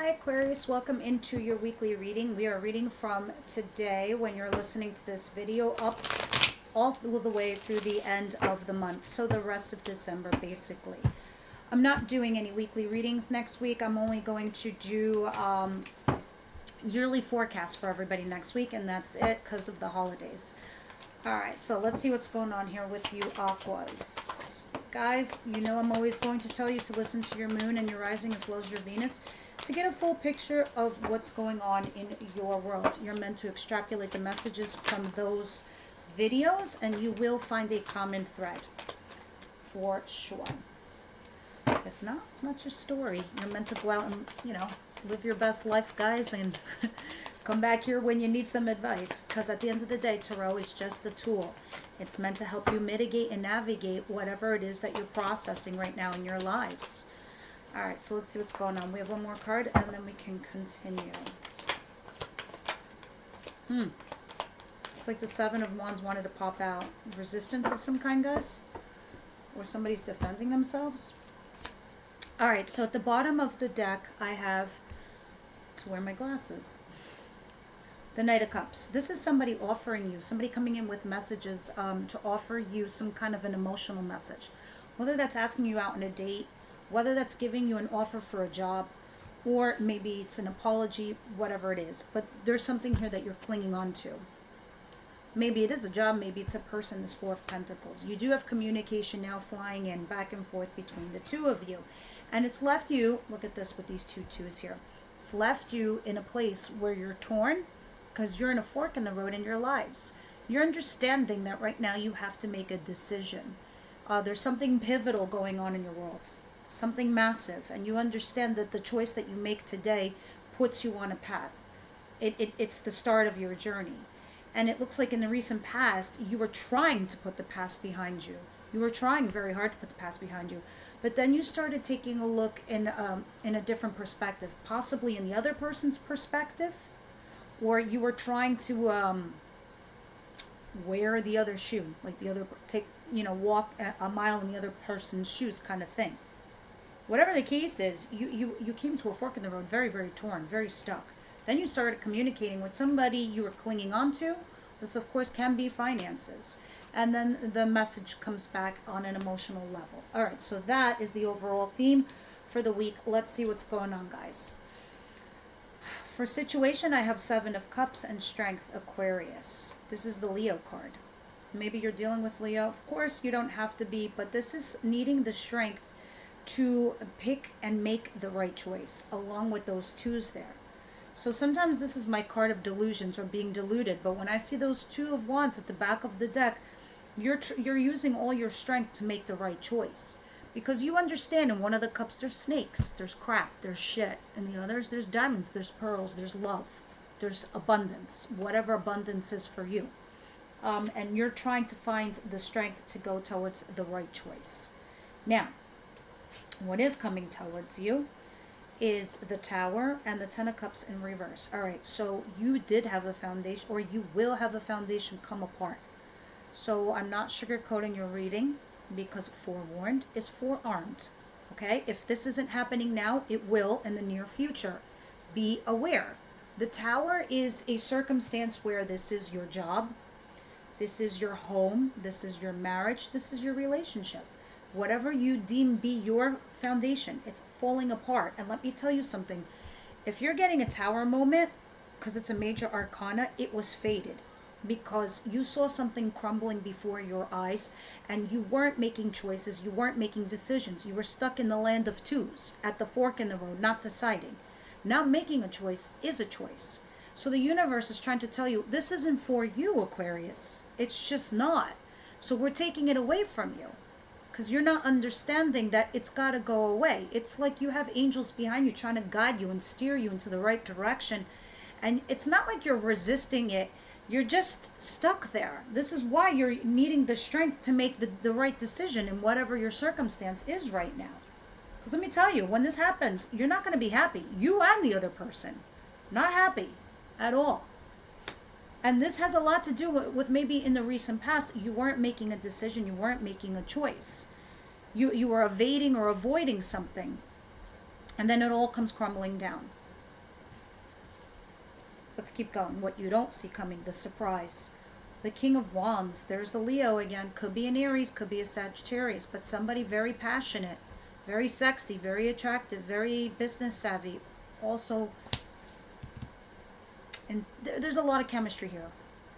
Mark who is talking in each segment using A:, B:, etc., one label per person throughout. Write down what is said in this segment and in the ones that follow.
A: Hi Aquarius, welcome into your weekly reading. We are reading from today when you're listening to this video up all the way through the end of the month. So the rest of December basically. I'm not doing any weekly readings next week. I'm only going to do yearly forecast for everybody next week, and that's it because of the holidays. Alright, so let's see what's going on here with you Aquas. Guys, you know I'm always going to tell you to listen to your moon and your rising as well as your Venus to get a full picture of what's going on in your world. You're meant to extrapolate the messages from those videos and you will find a common thread for sure. If not, it's not your story. You're meant to go out and, live your best life, guys, and come back here when you need some advice, because at the end of the day, tarot is just a tool. It's meant to help you mitigate and navigate whatever it is that you're processing right now in your lives. All right, so let's see what's going on. We have one more card, and then we can continue. It's like the Seven of Wands wanted to pop out. Resistance of some kind, guys? Or somebody's defending themselves? All right, so at the bottom of the deck, I have to wear my glasses. The Knight of Cups. This is somebody offering you, somebody coming in with messages to offer you some kind of an emotional message. Whether that's asking you out on a date, whether that's giving you an offer for a job, or maybe it's an apology, whatever it is. But there's something here that you're clinging on to. Maybe it is a job, maybe it's a person, this Four of Pentacles. You do have communication now flying in back and forth between the two of you. And it's left you, look at this with these two twos here. It's left you in a place where you're torn because you're in a fork in the road in your lives. You're understanding that right now you have to make a decision. There's something pivotal going on in your world. Something massive, and you understand that the choice that you make today puts you on a path. It's the start of your journey. And it looks like in the recent past, you were trying to put the past behind you. You were trying very hard to put the past behind you. But then you started taking a look in a different perspective, possibly in the other person's perspective, or you were trying to wear the other shoe, like the other, walk a mile in the other person's shoes kind of thing. Whatever the case is, you came to a fork in the road, very, very torn, very stuck. Then you started communicating with somebody you were clinging on to. This, of course, can be finances. And then the message comes back on an emotional level. All right, so that is the overall theme for the week. Let's see what's going on, guys. For situation, I have Seven of Cups and Strength, Aquarius. This is the Leo card. Maybe you're dealing with Leo. Of course, you don't have to be, but this is needing the strength to pick and make the right choice along with those twos there. So sometimes this is my card of delusions or being deluded, but when I see those Two of Wands at the back of the deck, you're using all your strength to make the right choice, because you understand in one of the cups there's snakes, there's crap, there's shit, and the others there's diamonds, there's pearls, there's love, there's abundance, whatever abundance is for you, and you're trying to find the strength to go towards the right choice. Now, what is coming towards you is the Tower and the Ten of Cups in reverse. All right, so you did have a foundation, or you will have a foundation come apart. So I'm not sugarcoating your reading, because forewarned is forearmed. Okay, if this isn't happening now, it will in the near future. Be aware. The Tower is a circumstance where this is your job, this is your home, this is your marriage, this is your relationship. Whatever you deem be your foundation, it's falling apart. And let me tell you something. If you're getting a Tower moment, because it's a major arcana, it was fated. Because you saw something crumbling before your eyes, and you weren't making choices, you weren't making decisions. You were stuck in the land of twos, at the fork in the road, not deciding. Not making a choice is a choice. So the universe is trying to tell you, this isn't for you, Aquarius. It's just not. So we're taking it away from you, because you're not understanding that it's got to go away. It's like you have angels behind you trying to guide you and steer you into the right direction. And it's not like you're resisting it. You're just stuck there. This is why you're needing the strength to make the right decision in whatever your circumstance is right now. Because let me tell you, when this happens, you're not going to be happy. You and the other person. Not happy at all. And this has a lot to do with maybe in the recent past, you weren't making a decision, you weren't making a choice. You were evading or avoiding something. And then it all comes crumbling down. Let's keep going. What you don't see coming, the surprise. The King of Wands, there's the Leo again. Could be an Aries, could be a Sagittarius, but somebody very passionate, very sexy, very attractive, very business savvy. Also, and there's a lot of chemistry here.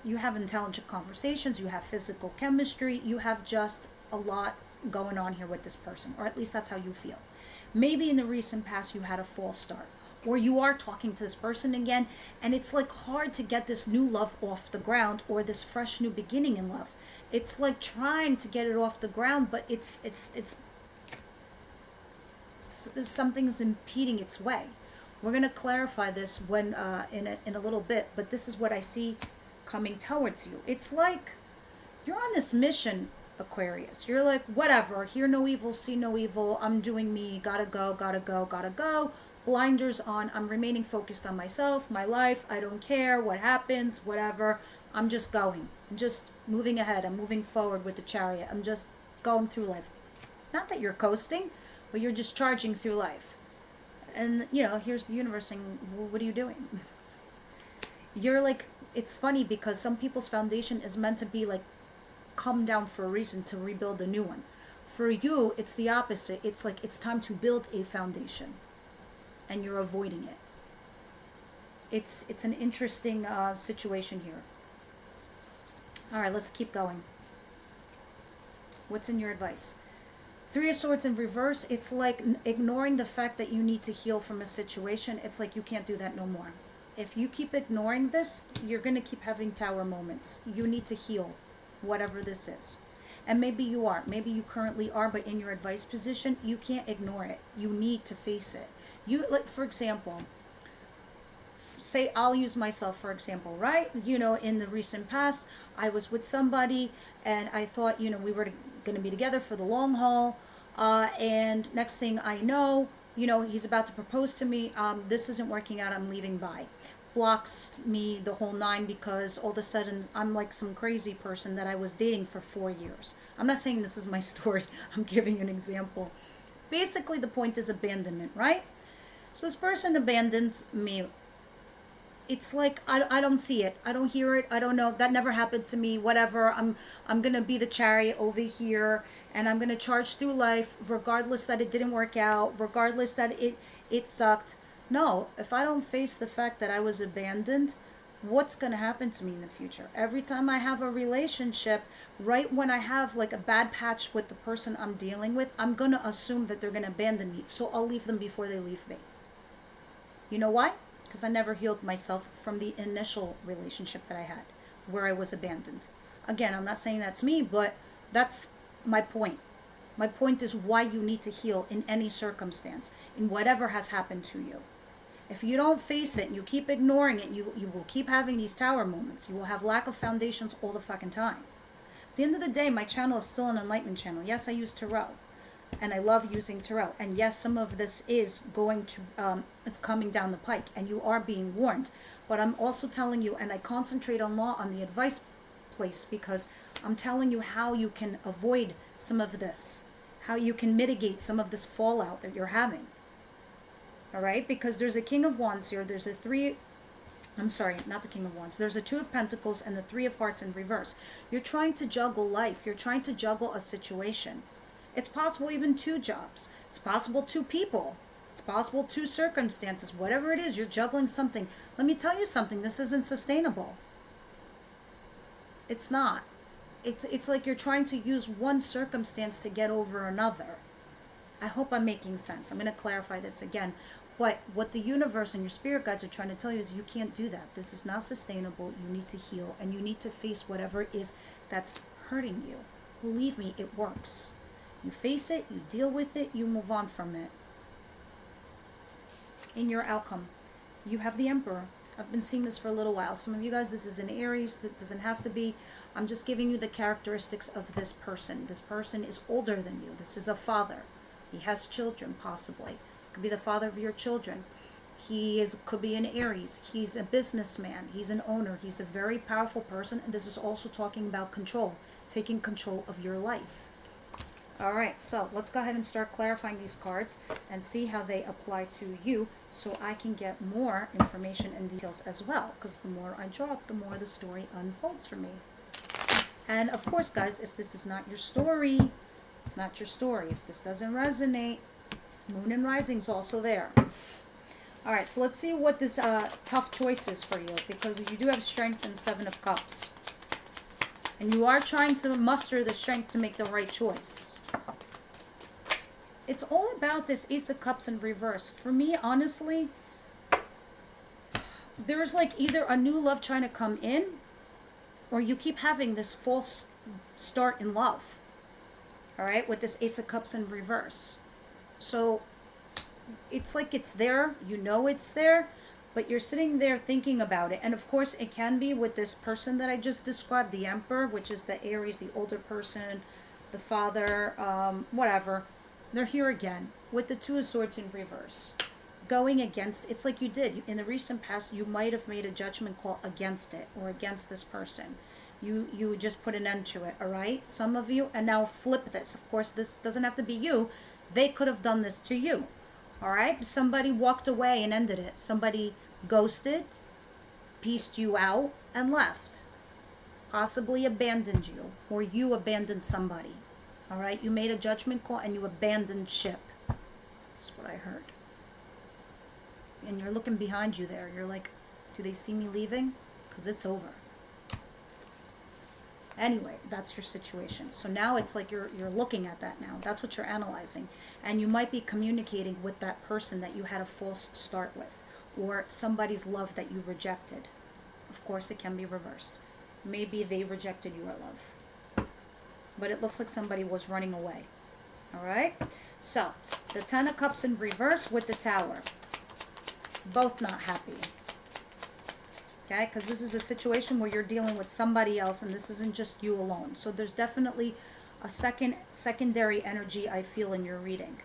A: You have intelligent conversations, you have physical chemistry, you have just a lot going on here with this person, or at least that's how you feel. Maybe in the recent past you had a false start, or you are talking to this person again, and it's like hard to get this new love off the ground, or this fresh new beginning in love. It's like trying to get it off the ground, but it's something's impeding its way. We're going to clarify this when in a little bit, but this is what I see coming towards you. It's like you're on this mission, Aquarius. You're like, whatever, hear no evil, see no evil, I'm doing me, gotta go, blinders on, I'm remaining focused on myself, my life, I don't care what happens, whatever, I'm just going, I'm just moving ahead, I'm moving forward with the Chariot, I'm just going through life. Not that you're coasting, but you're just charging through life. And, you know, here's the universe saying, well, what are you doing? You're like, it's funny because some people's foundation is meant to be like, come down for a reason to rebuild a new one. For you, it's the opposite. It's like, it's time to build a foundation. And you're avoiding it. It's an interesting situation here. All right, let's keep going. What's in your advice? Three of Swords in reverse, it's like ignoring the fact that you need to heal from a situation. It's like you can't do that no more. If you keep ignoring this, you're going to keep having tower moments. You need to heal, whatever this is. And maybe you are. Maybe you currently are, but in your advice position, you can't ignore it. You need to face it. You, like, for example, say I'll use myself for example, right? You know, in the recent past, I was with somebody and I thought, you know, we were going to be together for the long haul. And next thing I know, you know, he's about to propose to me. This isn't working out. I'm leaving by. Blocks me the whole nine because all of a sudden I'm like some crazy person that I was dating for 4 years. I'm not saying this is my story. I'm giving you an example. Basically, the point is abandonment, right? So this person abandons me. It's like I don't see it, I don't hear it, I don't know, that never happened to me, whatever. I'm gonna be the Chariot over here and I'm gonna charge through life regardless that it didn't work out, regardless that it sucked. No, if I don't face the fact that I was abandoned, what's gonna happen to me in the future? Every time I have a relationship, right when I have like a bad patch with the person I'm dealing with, I'm gonna assume that they're gonna abandon me, so I'll leave them before they leave me. You know why? Because I never healed myself from the initial relationship that I had where I was abandoned. Again, I'm not saying that's me, but that's my point. My point is why you need to heal in any circumstance, in whatever has happened to you. If you don't face it and you keep ignoring it, you will keep having these tower moments. You will have lack of foundations all the fucking time. At the end of the day, my channel is still an enlightenment channel. Yes, I use tarot. And I love using tarot. And yes, some of this is going to, it's coming down the pike and you are being warned. But I'm also telling you, and I concentrate on law on the advice place because I'm telling you how you can avoid some of this, how you can mitigate some of this fallout that you're having. All right? Because there's a King of Wands here. There's a not the King of Wands. There's a Two of Pentacles and the Three of Hearts in reverse. You're trying to juggle life. You're trying to juggle a situation. It's possible even 2 jobs. It's possible 2 people. It's possible 2 circumstances. Whatever it is, you're juggling something. Let me tell you something. This isn't sustainable. It's not. It's like you're trying to use one circumstance to get over another. I hope I'm making sense. I'm going to clarify this again. But what the universe and your spirit guides are trying to tell you is you can't do that. This is not sustainable. You need to heal. And you need to face whatever it is that's hurting you. Believe me, it works. You face it, you deal with it, you move on from it. In your outcome, you have the Emperor. I've been seeing this for a little while. Some of you guys, this is an Aries. That doesn't have to be. I'm just giving you the characteristics of this person. This person is older than you. This is a father. He has children, possibly. It could be the father of your children. Could be an Aries. He's a businessman. He's an owner. He's a very powerful person. And this is also talking about control, taking control of your life. All right, so let's go ahead and start clarifying these cards and see how they apply to you so I can get more information and details as well, because the more I drop, the more the story unfolds for me. And of course, guys, if this is not your story, it's not your story. If this doesn't resonate, Moon and Rising's also there. All right, so let's see what this tough choice is for you, because you do have strength and Seven of Cups. And you are trying to muster the strength to make the right choice. It's all about this Ace of Cups in reverse. For me, honestly, there's like either a new love trying to come in, or you keep having this false start in love. All right, with this Ace of Cups in reverse. So it's like it's there, you know it's there, but you're sitting there thinking about it. And of course, it can be with this person that I just described, the Emperor, which is the Aries, the older person, the father, whatever. They're here again with the Two of Swords in reverse. Going against, it's like you did. In the recent past, you might have made a judgment call against it or against this person. You just put an end to it, all right? Some of you, and now flip this. Of course, this doesn't have to be you. They could have done this to you. All right, somebody walked away and ended it. Somebody ghosted, pieced you out, and left. Possibly abandoned you, or you abandoned somebody. All right, you made a judgment call and you abandoned ship. That's what I heard. And you're looking behind you there. You're like, do they see me leaving? Because it's over. Anyway, that's your situation. So now it's like you're looking at that now. That's what you're analyzing. And you might be communicating with that person that you had a false start with, or somebody's love that you rejected. Of course, it can be reversed. Maybe they rejected your love. But it looks like somebody was running away. All right? So, the Ten of Cups in reverse with the Tower. Both not happy. Okay, because this is a situation where you're dealing with somebody else and this isn't just you alone. So there's definitely a secondary energy I feel in your reading.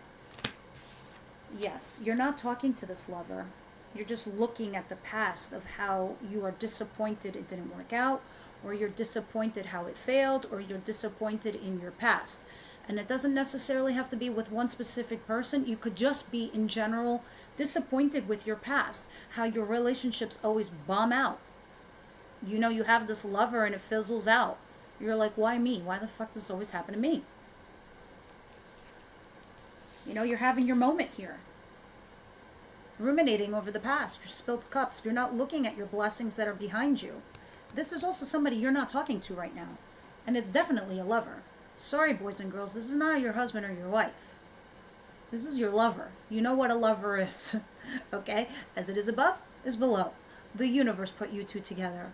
A: Yes, you're not talking to this lover. You're just looking at the past of how you are disappointed it didn't work out, or you're disappointed how it failed, or you're disappointed in your past. And it doesn't necessarily have to be with one specific person. You could just be in general disappointed with your past, how your relationships always bomb out. You know, you have this lover and it fizzles out. You're like, why me? Why the fuck does this always happen to me? You know, you're having your moment here. Ruminating over the past, your spilled cups. You're not looking at your blessings that are behind you. This is also somebody you're not talking to right now. And it's definitely a lover. Sorry, boys and girls, this is not your husband or your wife. This is your lover. You know what a lover is. Okay? As it is above, is below. The universe put you two together.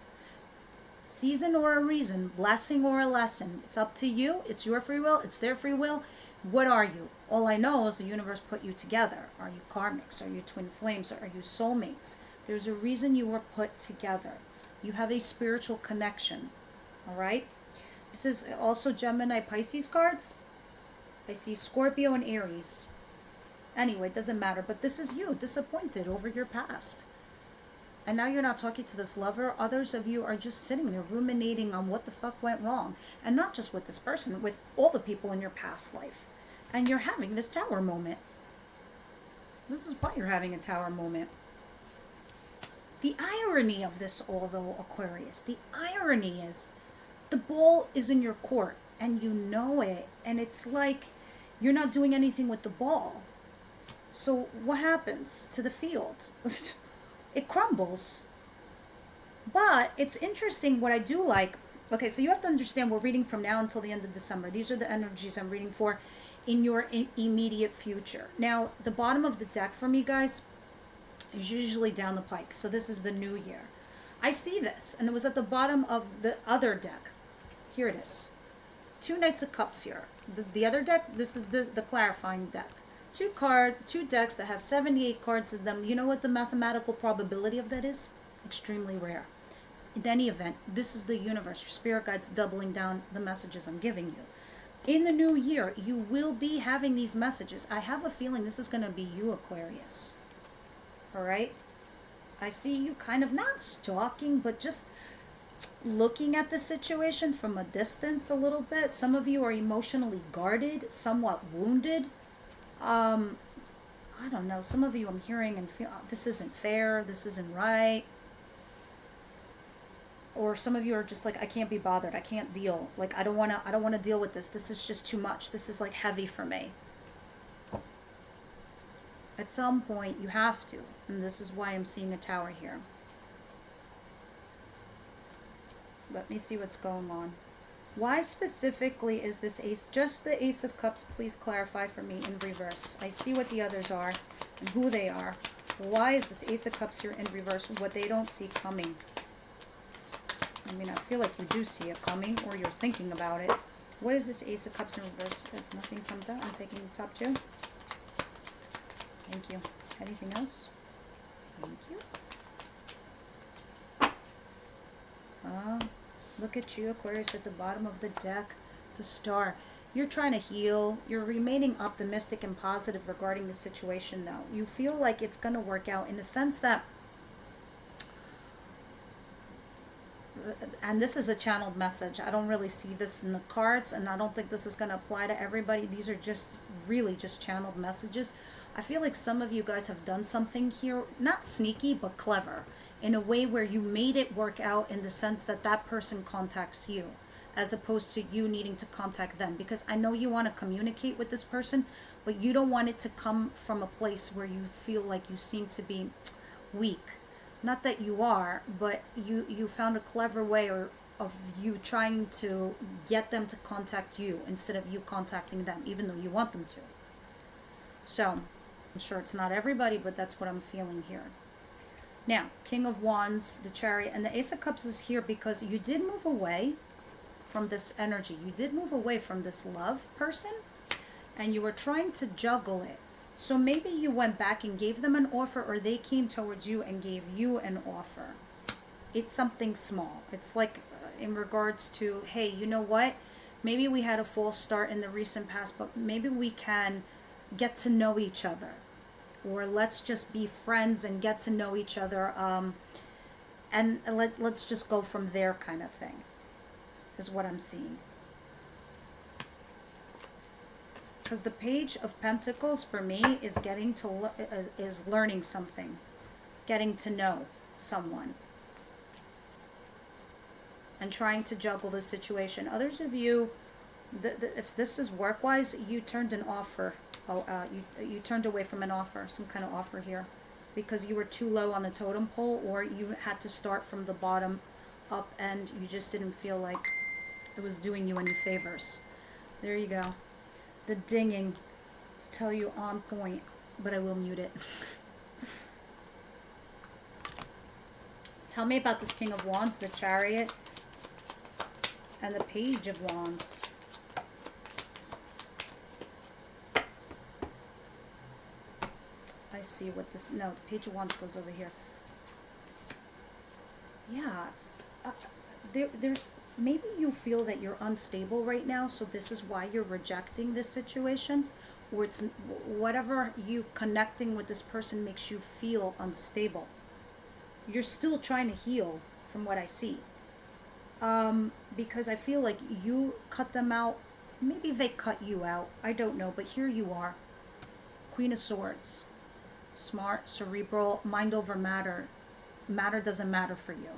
A: Season or a reason, blessing or a lesson. It's up to you. It's your free will. It's their free will. What are you? All I know is the universe put you together. Are you karmics? Are you twin flames? Are you soulmates? There's a reason you were put together. You have a spiritual connection. All right? This is also Gemini, Pisces cards. I see Scorpio and Aries. Anyway, it doesn't matter. But this is you, disappointed over your past. And now you're not talking to this lover. Others of you are just sitting there ruminating on what the fuck went wrong. And not just with this person, with all the people in your past life. And you're having this tower moment. This is why you're having a tower moment. The irony of this all, though, Aquarius, the irony is the ball is in your court and you know it. And it's like you're not doing anything with the ball. So what happens to the field? It crumbles. But it's interesting what I do like. Okay, so you have to understand we're reading from now until the end of December. These are the energies I'm reading for in your immediate future. Now, the bottom of the deck for me, guys, is usually down the pike. So this is the new year. I see this, and it was at the bottom of the other deck. Here it is. 2 Knights of Cups here. This is the other deck. This is the clarifying deck. 2 decks that have 78 cards in them. You know what the mathematical probability of that is? Extremely rare. In any event, this is the universe, your spirit guides doubling down the messages I'm giving you. In the new year, you will be having these messages. I have a feeling this is going to be you, Aquarius. All right? I see you kind of not stalking, but just looking at the situation from a distance a little bit. Some of you are emotionally guarded, somewhat wounded. I don't know. Some of you I'm hearing and feel, this isn't fair, this isn't right. Or some of you are just like, I can't be bothered, I can't deal. Like, I don't want to deal with this. This is just too much. This is like heavy for me. At some point you have to, and this is why I'm seeing a tower here. Let me see what's going on. Why specifically is this ace, just the Ace of Cups? Please clarify for me in reverse. I see what the others are and who they are. Why is this Ace of Cups here in reverse? What they don't see coming. I mean, I feel like you do see it coming, or you're thinking about it. What is this Ace of Cups in reverse? If nothing comes out, I'm taking the top two. Thank you. Anything else? Thank you. Look at you, Aquarius, at the bottom of the deck, the Star. You're trying to heal. You're remaining optimistic and positive regarding the situation, though. You feel like it's going to work out in the sense that, and this is a channeled message. I don't really see this in the cards, and I don't think this is going to apply to everybody. These are just really just channeled messages. I feel like some of you guys have done something here, not sneaky, but clever, in a way where you made it work out in the sense that that person contacts you, as opposed to you needing to contact them. Because I know you want to communicate with this person, but you don't want it to come from a place where you feel like you seem to be weak. Not that you are, but you found a clever way of you trying to get them to contact you instead of you contacting them, even though you want them to. So, I'm sure it's not everybody, but that's what I'm feeling here. Now, King of Wands, the Chariot, and the Ace of Cups is here because you did move away from this energy. You did move away from this love person, and you were trying to juggle it. So maybe you went back and gave them an offer, or they came towards you and gave you an offer. It's something small. It's like in regards to, hey, you know what? Maybe we had a false start in the recent past, but maybe we can get to know each other. Or let's just be friends and get to know each other, and let's just go from there, kind of thing, is what I'm seeing. Because the Page of Pentacles for me is getting to is learning something, getting to know someone, and trying to juggle the situation. Others of you, if this is work-wise, you turned an offer. You turned away from an offer, some kind of offer here, because you were too low on the totem pole, or you had to start from the bottom up and you just didn't feel like it was doing you any favors. There you go. The dinging to tell you on point, but I will mute it. Tell me about this King of Wands, the Chariot, and the Page of Wands. I see what this, no, the Page of Wands goes over here. Yeah, there's, maybe you feel that you're unstable right now, so this is why you're rejecting this situation, or it's whatever you connecting with this person makes you feel unstable. You're still trying to heal from what I see, because I feel like you cut them out. Maybe they cut you out, I don't know, but here you are, Queen of Swords. Smart, cerebral, mind over matter. Matter doesn't matter for you.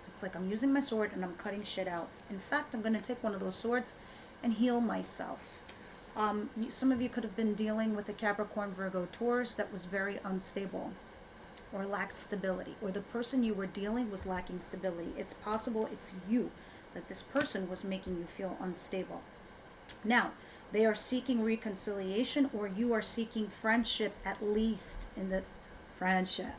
A: It's like I'm using my sword and I'm cutting shit out. In fact, I'm going to take one of those swords and heal myself. Some of you could have been dealing with a Capricorn, Virgo, Taurus that was very unstable or lacked stability, or the person you were dealing was lacking stability. It's possible it's you, that this person was making you feel unstable. Now, they are seeking reconciliation, or you are seeking friendship, at least in the friendship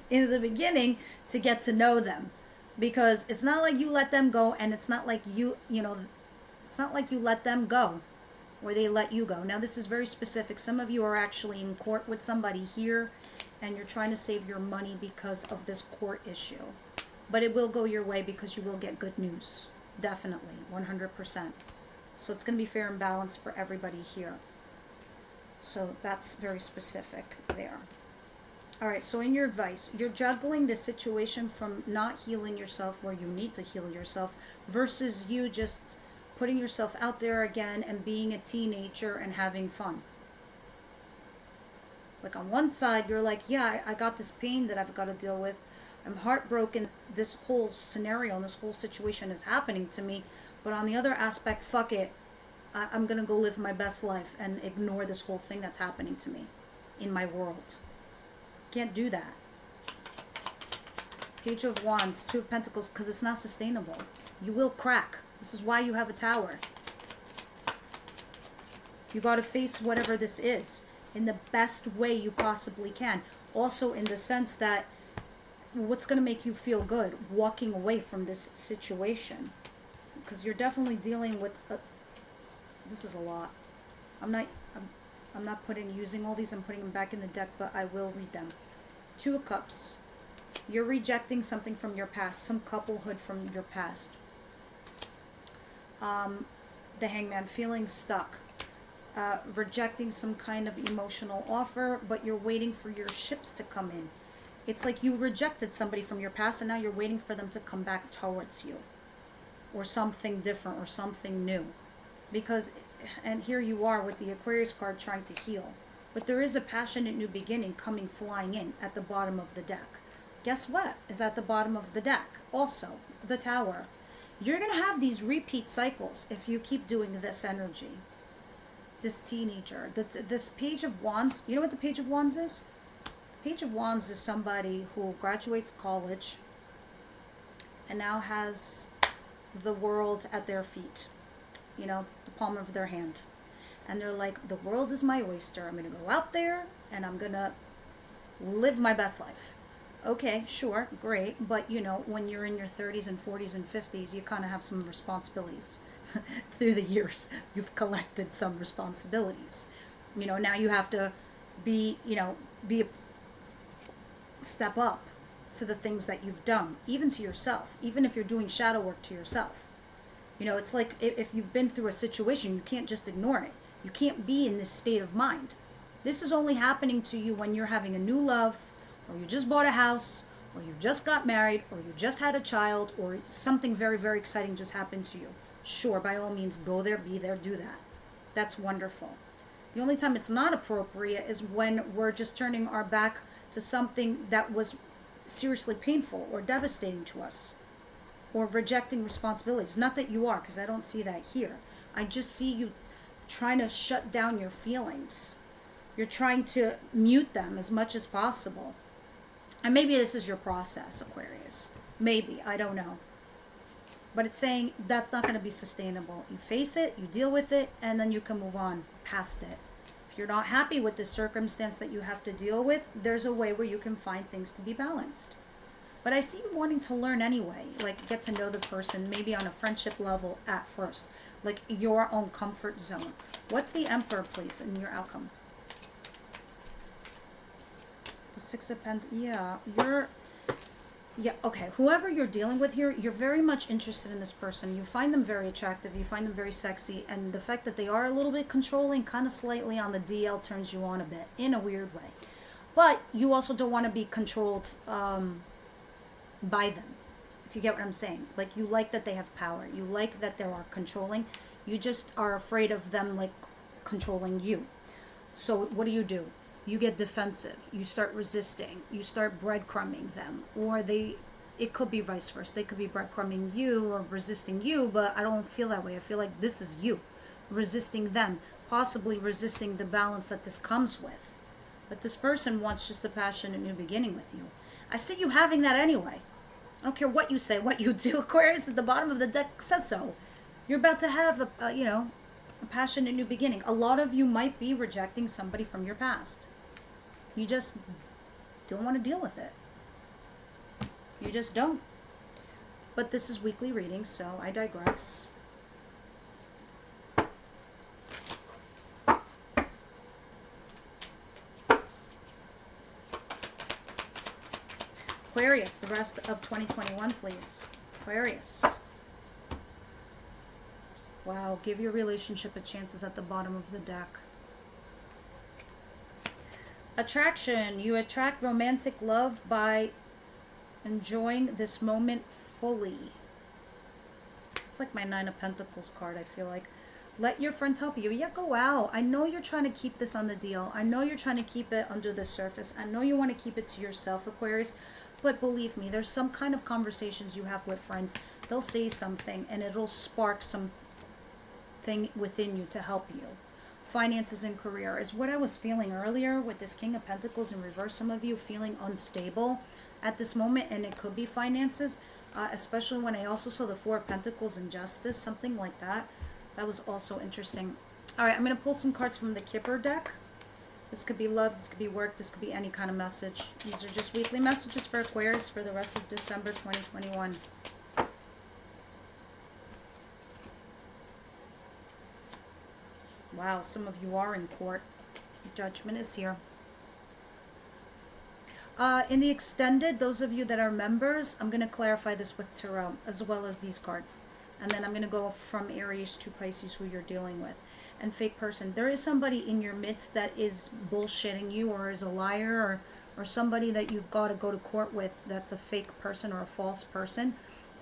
A: in the beginning, to get to know them, because it's not like you let them go, and it's not like it's not like you let them go or they let you go. Now this is very specific. Some of you are actually in court with somebody here, and you're trying to save your money because of this court issue, but it will go your way because you will get good news, definitely, 100%. So it's going to be fair and balanced for everybody here. So that's very specific there. All right, so in your advice, you're juggling the situation from not healing yourself where you need to heal yourself versus you just putting yourself out there again and being a teenager and having fun. Like on one side, you're like, yeah, I got this pain that I've got to deal with. I'm heartbroken. This whole scenario and this whole situation is happening to me. But on the other aspect, fuck it. I'm going to go live my best life and ignore this whole thing that's happening to me in my world. Can't do that. Page of Wands, Two of Pentacles, because it's not sustainable. You will crack. This is why you have a Tower. You got to face whatever this is in the best way you possibly can. Also in the sense that what's going to make you feel good walking away from this situation. Because you're definitely dealing with... this is a lot. I'm not using all these. I'm putting them back in the deck, but I will read them. Two of Cups. You're rejecting something from your past, some couplehood from your past. The Hangman, feeling stuck. Rejecting some kind of emotional offer, but you're waiting for your ships to come in. It's like you rejected somebody from your past and now you're waiting for them to come back towards you. Or something different or something new. Because, and here you are with the Aquarius card trying to heal. But there is a passionate new beginning coming flying in at the bottom of the deck. Guess what is at the bottom of the deck? Also, the Tower. You're going to have these repeat cycles if you keep doing this energy. This teenager. This Page of Wands. You know what the Page of Wands is? The Page of Wands is somebody who graduates college and now has the world at their feet. You know, the palm of their hand. And they're like, the world is my oyster. I'm going to go out there and I'm going to live my best life. Okay, sure, great. But, you know, when you're in your 30s and 40s and 50s, you kind of have some responsibilities. Through the years, you've collected some responsibilities. You know, now you have to step up to the things that you've done, even to yourself, even if you're doing shadow work to yourself. You know, it's like if you've been through a situation, you can't just ignore it. You can't be in this state of mind. This is only happening to you when you're having a new love, or you just bought a house, or you just got married, or you just had a child, or something very, very exciting just happened to you. Sure, by all means, go there, be there, do that. That's wonderful. The only time it's not appropriate is when we're just turning our back to something that was seriously painful or devastating to us, or rejecting responsibilities. Not that you are, because I don't see that here. I just see you trying to shut down your feelings. You're trying to mute them as much as possible. And maybe this is your process, Aquarius. Maybe, I don't know. But it's saying that's not going to be sustainable. You face it, you deal with it, and then you can move on past it. If you're not happy with the circumstance that you have to deal with, there's a way where you can find things to be balanced. But I see you wanting to learn anyway, like get to know the person, maybe on a friendship level at first, like your own comfort zone. What's the Emperor, please, in your outcome? The Six of Pentacles, yeah, okay. Whoever you're dealing with here, you're very much interested in this person. You find them very attractive. You find them very sexy. And the fact that they are a little bit controlling, kind of slightly on the DL, turns you on a bit in a weird way. But you also don't want to be controlled by them, if you get what I'm saying. Like, you like that they have power. You like that they are controlling. You just are afraid of them, like, controlling you. So what do? You get defensive. You start resisting. You start breadcrumbing them. Or it could be vice versa. They could be breadcrumbing you or resisting you, but I don't feel that way. I feel like this is you resisting them, possibly resisting the balance that this comes with. But this person wants just a passionate new beginning with you. I see you having that anyway. I don't care what you say, what you do. Aquarius at the bottom of the deck says so. You're about to have a passionate new beginning. A lot of you might be rejecting somebody from your past. You just don't want to deal with it. You just don't. But this is weekly reading, so I digress. Aquarius, the rest of 2021, please. Aquarius. Wow, give your relationship a chance is at the bottom of the deck. Attraction. You attract romantic love by enjoying this moment fully. It's like my Nine of Pentacles card, I feel like. Let your friends help you. Yeah, go out. I know you're trying to keep this on the deal. I know you're trying to keep it under the surface. I know you want to keep it to yourself, Aquarius. But believe me, there's some kind of conversations you have with friends. They'll say something and it'll spark something within you to help you. Finances and career is what I was feeling earlier with this King of Pentacles in reverse. Some of you feeling unstable at this moment, and it could be finances, especially when I also saw the Four of Pentacles and Justice, something like that. That was also interesting. All right, I'm going to pull some cards from the Kipper deck. This could be love, this could be work, this could be any kind of message. These are just weekly messages for Aquarius for the rest of December 2021. Wow, some of you are in court. Judgment is here. In the extended, those of you that are members, I'm going to clarify this with Tarot as well as these cards. And then I'm going to go from Aries to Pisces, who you're dealing with. And fake person. There is somebody in your midst that is bullshitting you or is a liar or somebody that you've got to go to court with that's a fake person or a false person.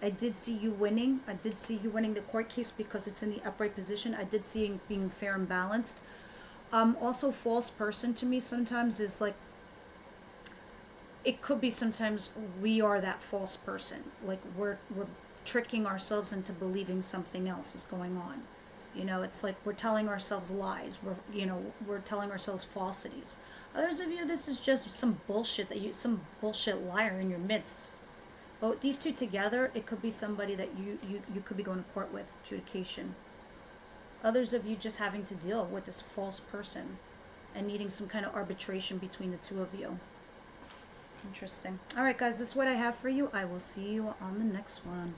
A: I did see you winning. I did see you winning the court case because it's in the upright position. I did see it being fair and balanced. Also, false person to me sometimes is like, it could be sometimes we are that false person. Like we're tricking ourselves into believing something else is going on. You know, it's like we're telling ourselves lies. We're telling ourselves falsities. Others of you, this is just some bullshit some bullshit liar in your midst. But these two together, it could be somebody that you could be going to court with, adjudication. Others of you just having to deal with this false person and needing some kind of arbitration between the two of you. Interesting. All right, guys, this is what I have for you. I will see you on the next one.